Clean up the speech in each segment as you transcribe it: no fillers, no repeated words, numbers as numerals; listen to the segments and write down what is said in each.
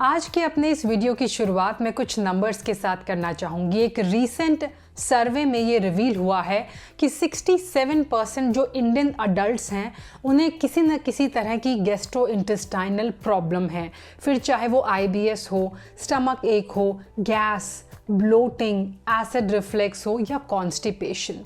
आज के अपने इस वीडियो की शुरुआत मैं कुछ नंबर्स के साथ करना चाहूँगी। एक रीसेंट सर्वे में ये रिवील हुआ है कि 67% जो इंडियन अडल्ट्स हैं उन्हें किसी न किसी तरह की गैस्ट्रोइंटेस्टाइनल प्रॉब्लम है। फिर चाहे वो IBS हो, स्टमक एक हो, गैस, ब्लोटिंग, एसिड रिफ्लेक्स हो या कॉन्स्टिपेशन।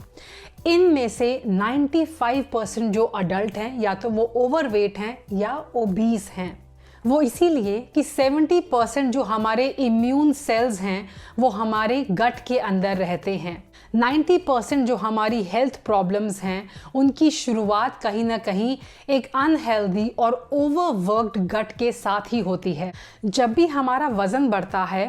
इनमें से 95% जो अडल्ट हैं या तो वो ओवरवेट हैं या ओबीस हैं। वो इसीलिए कि 70% जो हमारे इम्यून सेल्स हैं वो हमारे गट के अंदर रहते हैं। 90% जो हमारी हेल्थ प्रॉब्लम्स हैं उनकी शुरुआत कहीं ना कहीं एक अनहेल्दी और ओवरवर्क्ड गट के साथ ही होती है। जब भी हमारा वज़न बढ़ता है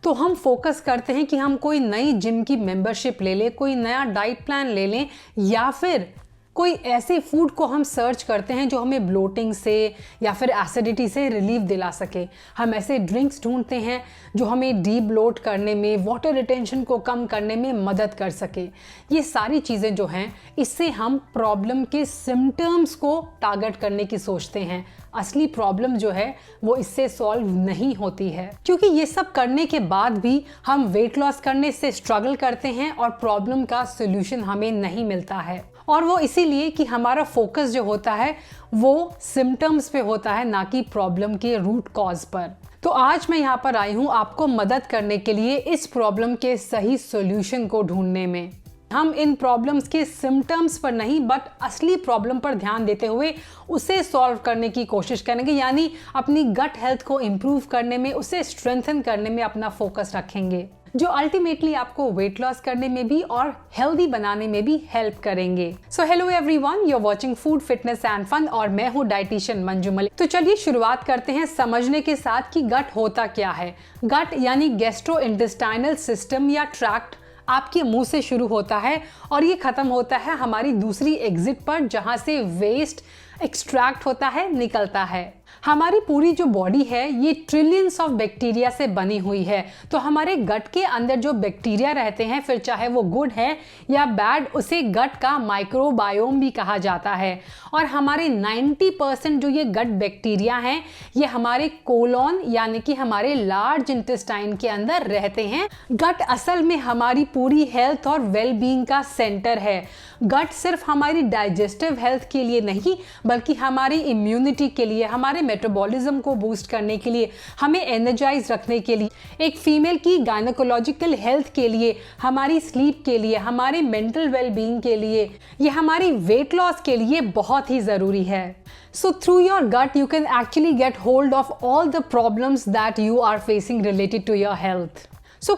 तो हम फोकस करते हैं कि हम कोई नई जिम की मेंबरशिप ले लें, कोई नया डाइट प्लान ले लें या फिर कोई ऐसे फूड को हम सर्च करते हैं जो हमें ब्लोटिंग से या फिर एसिडिटी से रिलीफ दिला सके। हम ऐसे ड्रिंक्स ढूंढते हैं जो हमें डी ब्लोट करने में, वाटर रिटेंशन को कम करने में मदद कर सके। ये सारी चीज़ें जो हैं इससे हम प्रॉब्लम के सिम्टम्स को टारगेट करने की सोचते हैं। असली प्रॉब्लम जो है वो इससे सॉल्व नहीं होती है, क्योंकि ये सब करने के बाद भी हम वेट लॉस करने से स्ट्रगल करते हैं और प्रॉब्लम का सोल्यूशन हमें नहीं मिलता है। और वो इसीलिए कि हमारा फोकस जो होता है वो सिम्टम्स पे होता है, ना कि प्रॉब्लम के रूट कॉज पर। तो आज मैं यहाँ पर आई हूँ आपको मदद करने के लिए इस प्रॉब्लम के सही सॉल्यूशन को ढूंढने में। हम इन प्रॉब्लम्स के सिम्टम्स पर नहीं बट असली प्रॉब्लम पर ध्यान देते हुए उसे सॉल्व करने की कोशिश करेंगे, यानी अपनी गट हेल्थ को इम्प्रूव करने में, उसे स्ट्रेंथन करने में अपना फोकस रखेंगे, जो अल्टीमेटली आपको वेट लॉस करने में भी और हेल्दी बनाने में भी हेल्प करेंगे। So hello everyone, you are watching food fitness and fun और मैं हूँ डाइटिशियन मंजू मलिक। तो चलिए शुरुआत करते हैं समझने के साथ कि गट होता क्या है। गट यानी गैस्ट्रोइंटेस्टाइनल सिस्टम या ट्रैक्ट आपके मुंह से शुरू होता है और ये खत्म होता है हमारी दूसरी एग्जिट पर, जहां से वेस्ट एक्सट्रैक्ट होता है, निकलता है। हमारी पूरी जो बॉडी है ये ट्रिलियंस ऑफ बैक्टीरिया से बनी हुई है। तो हमारे गट के अंदर जो बैक्टीरिया रहते हैं, फिर चाहे वो गुड है या बैड, उसे गट का माइक्रोबायोम भी कहा जाता है। और हमारे 90% जो ये गट बैक्टीरिया हैं ये हमारे कोलोन यानी कि हमारे लार्ज इंटेस्टाइन के अंदर रहते हैं। गट असल में हमारी पूरी हेल्थ और वेलबींग का सेंटर है। गट सिर्फ हमारी डाइजेस्टिव हेल्थ के लिए नहीं बल्कि हमारी इम्यूनिटी के लिए, हमारे मेटाबॉलिज्म को बूस्ट करने के लिए, हमें एनर्जाइज रखने के लिए, एक फीमेल की गायनेकोलॉजिकल हेल्थ के लिए, हमारी स्लीप के लिए, हमारे मेंटल वेलबींग के लिए, ये हमारी वेट लॉस के लिए बहुत ही ज़रूरी है। So through your gut you can actually get hold of all the problems that you are facing related to your health.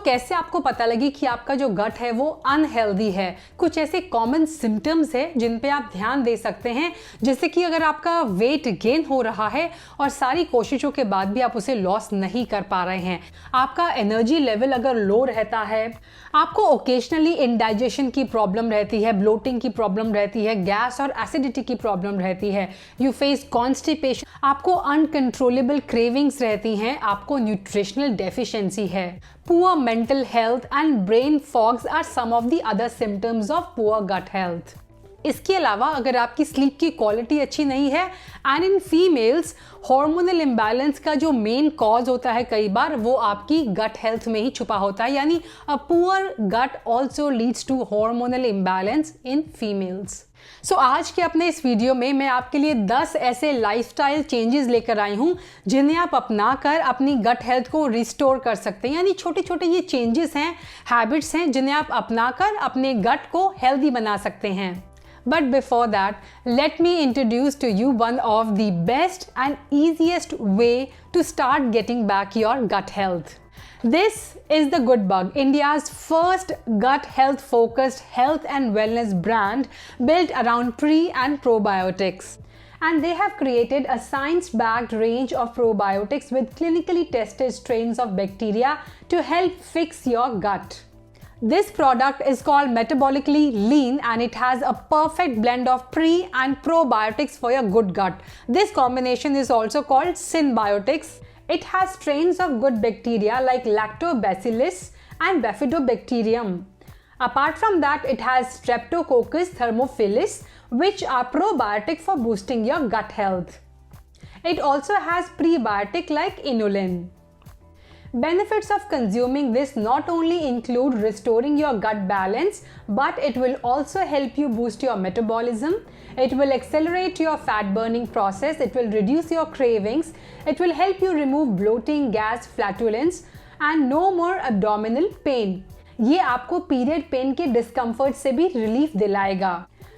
कैसे आपको पता लगे कि आपका जो गट है वो अनहेल्दी है? कुछ ऐसे कॉमन सिम्टम्स है जिन पे आप ध्यान दे सकते हैं, जैसे कि अगर आपका वेट गेन हो रहा है और सारी कोशिशों के बाद भी आप उसे लॉस नहीं कर पा रहे हैं, आपका एनर्जी लेवल अगर लो रहता है, आपको ओकेजनली इंडाइजेशन की प्रॉब्लम रहती है, ब्लोटिंग की प्रॉब्लम रहती है, गैस और एसिडिटी की प्रॉब्लम रहती है, यू फेस कॉन्स्टिपेशन, आपको अनकंट्रोलेबल क्रेविंग्स रहती हैं, आपको न्यूट्रिशनल डेफिशिएंसी है, poor mental health and brain fogs are some of the other symptoms of poor gut health. इसके अलावा अगर आपकी स्लीप की क्वालिटी अच्छी नहीं है, and in females hormonal imbalance का जो मेन कॉज होता है कई बार वो आपकी गट हेल्थ में ही छुपा होता है, यानी a poor gut also leads to hormonal imbalance in females. So आज के अपने इस वीडियो में मैं आपके लिए 10 ऐसे लाइफस्टाइल चेंजेस लेकर आई हूँ जिन्हें आप अपना कर अपनी गट हेल्थ को रिस्टोर कर सकते हैं। यानी छोटे छोटे ये चेंजेस हैं, हैबिट्स हैं जिन्हें आप अपना कर अपने गट को हेल्दी बना सकते हैं। But before that, let me introduce to you one of the best and easiest way to start getting back your gut health. This is the Good Bug, India's first gut health focused health and wellness brand built around pre and probiotics. And they have created a science-backed range of probiotics with clinically tested strains of bacteria to help fix your gut. This product is called Metabolically Lean and it has a perfect blend of pre and probiotics for your good gut. This combination is also called Synbiotics. It has strains of good bacteria like Lactobacillus and Bifidobacterium. Apart from that, it has Streptococcus thermophilus, which are probiotic for boosting your gut health. It also has prebiotic like inulin. Benefits of consuming this not only include restoring your gut balance, but it will also help you boost your metabolism. It will accelerate your fat burning process. It will reduce your cravings. It will help you remove bloating, gas, flatulence, and no more abdominal pain. ये आपको period pain के discomfort से भी relief दिलाएगा.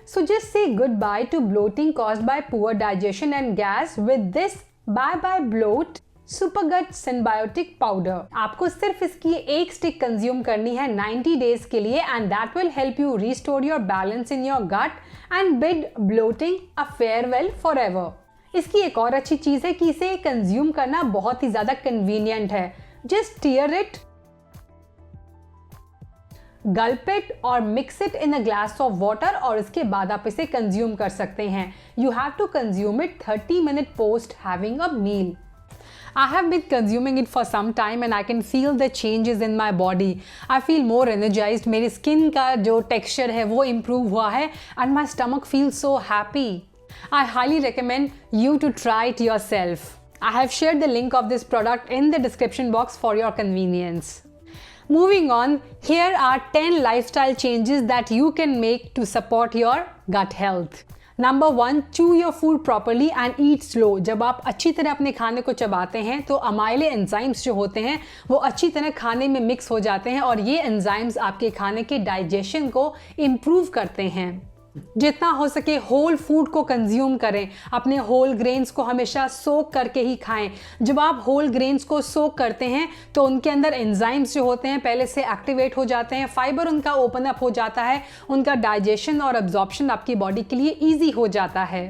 So just say goodbye to bloating caused by poor digestion and gas with this Bye Bye Bloat Supergut symbiotic powder. आपको सिर्फ इसकी एक स्टिक कंज्यूम करनी है 90 डेज के लिए and that will help you restore your balance in your gut and bid bloating a farewell forever. इसकी एक और अच्छी चीज है कि इसे कंज्यूम करना बहुत ही ज्यादा कन्वीनियंट है. Just tear it, gulp it और mix it in a glass of water और इसके बाद आप इसे कंज्यूम कर सकते हैं. You have to consume it 30 minute post having a meal. I have been consuming it for some time and I can feel the changes in my body. I feel more energized. मेरी skin का जो texture है वो improve हुआ है and my stomach feels so happy. I highly recommend you to try it yourself. I have shared the link of this product in the description box for your convenience. Moving on, here are 10 lifestyle changes that you can make to support your gut health. Number 1, chew your food properly and eat slow. जब आप अच्छी तरह अपने खाने को चबाते हैं तो अमाइले एंजाइम्स जो होते हैं वो अच्छी तरह खाने में मिक्स हो जाते हैं और ये एंजाइम्स आपके खाने के डाइजेशन को इम्प्रूव करते हैं. जितना हो सके होल फूड को कंज्यूम करें. अपने होल ग्रेन्स को हमेशा सोक करके ही खाएं. जब आप होल ग्रेन्स को सोक करते हैं तो उनके अंदर एंजाइम्स जो होते हैं पहले से एक्टिवेट हो जाते हैं, फाइबर उनका ओपन अप हो जाता है, उनका डाइजेशन और एब्जॉर्प्शन आपकी बॉडी के लिए ईजी हो जाता है.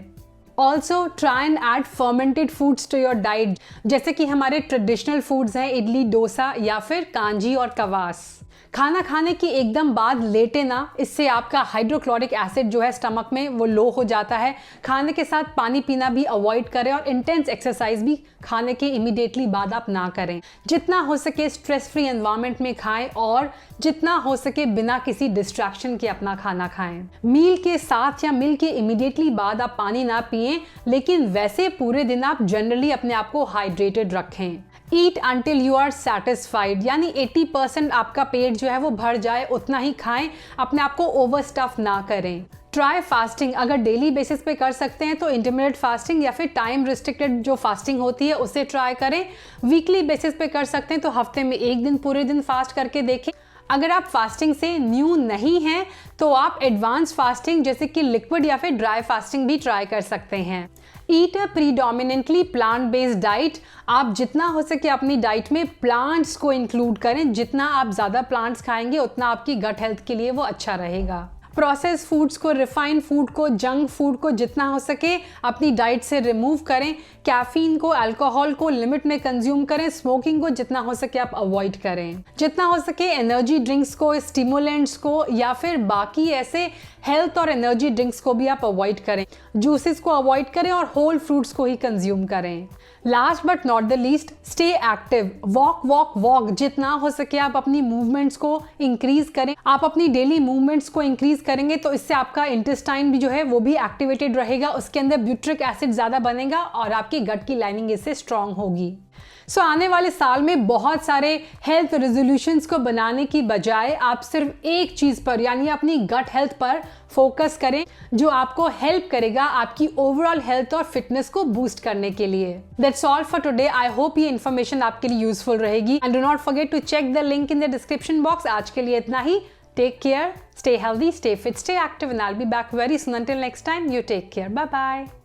Also try and add fermented foods to your diet. जैसे कि हमारे ट्रेडिशनल फूड्स हैं इडली, डोसा या फिर कांजी और कवास. खाना खाने के एकदम बाद लेटे ना, इससे आपका हाइड्रोक्लोरिक एसिड जो है स्टमक में वो लो हो जाता है. खाने के साथ पानी पीना भी अवॉइड करें और इंटेंस एक्सरसाइज भी खाने के इमीडिएटली बाद आप ना करें. जितना हो सके स्ट्रेस फ्री एनवायरनमेंट में खाएं और जितना हो सके बिना किसी डिस्ट्रैक्शन के अपना खाना खाएं. मील के साथ या मील के इमीडिएटली बाद आप पानी ना पिएं, लेकिन वैसे पूरे दिन आप जनरली अपने आप को हाइड्रेटेड रखें. ईट अंटिल यू आर सेटिस्फाइड, यानी 80% आपका पेट जो है वो भर जाए उतना ही खाएं. अपने आप को ओवर स्टफ ना करें. Try fasting. अगर डेली बेसिस पे कर सकते हैं तो इंटरमिटेंट फास्टिंग या फिर टाइम रिस्ट्रिक्टेड जो फास्टिंग होती है उसे ट्राई करें. वीकली बेसिस पे कर सकते हैं तो हफ्ते में एक दिन पूरे दिन फास्ट करके देखें. अगर आप फास्टिंग से न्यू नहीं हैं तो आप एडवांस फास्टिंग जैसे कि लिक्विड या फिर ड्राई फास्टिंग भी ट्राई कर सकते हैं. ईट अ प्रीडोमिनेंटली प्लांट बेस्ड डाइट. आप जितना हो सके अपनी डाइट में प्लांट्स को इंक्लूड करें. जितना आप ज़्यादा प्लांट्स खाएंगे उतना आपकी गट हेल्थ के लिए वो अच्छा रहेगा. प्रोसेस फूड्स को, रिफाइंड फूड को, जंक फूड को जितना हो सके अपनी डाइट से रिमूव करें. कैफीन को, अल्कोहल को लिमिट में कंज्यूम करें. स्मोकिंग को जितना हो सके आप अवॉइड करें. जितना हो सके एनर्जी ड्रिंक्स को, स्टिमुलेंट्स को या फिर बाकी ऐसे हेल्थ और एनर्जी ड्रिंक्स को भी आप अवॉइड करें. जूसेस को अवॉइड करें और होल फ्रूट्स को ही कंज्यूम करें. Last but not the least, stay active. Walk walk walk. जितना हो सके आप अपनी मूवमेंट्स को इंक्रीज करें. आप अपनी डेली मूवमेंट्स को इंक्रीज करेंगे तो इससे आपका इंटेस्टाइन भी जो है वो भी एक्टिवेटेड रहेगा. उसके अंदर ब्यूट्रिक एसिड ज़्यादा बनेगा और आपकी गट की लाइनिंग इससे स्ट्रांग होगी. सो आने वाले साल में बहुत सारे हेल्थ रेजोल्यूशंस को बनाने की बजाय आप सिर्फ एक चीज़ पर यानी अपनी गट हेल्थ पर फोकस करें जो आपको हेल्प करेगा आपकी ओवरऑल हेल्थ और फिटनेस को बूस्ट करने के लिए. That's all for today. I hope ये इन्फॉर्मेशन आपके लिए यूजफुल रहेगी and do not forget to check the link in the description box. आज के लिए इतना ही. Take care, stay healthy, stay fit, stay active and I'll be back very soon. Until next time, you take care. Bye-bye.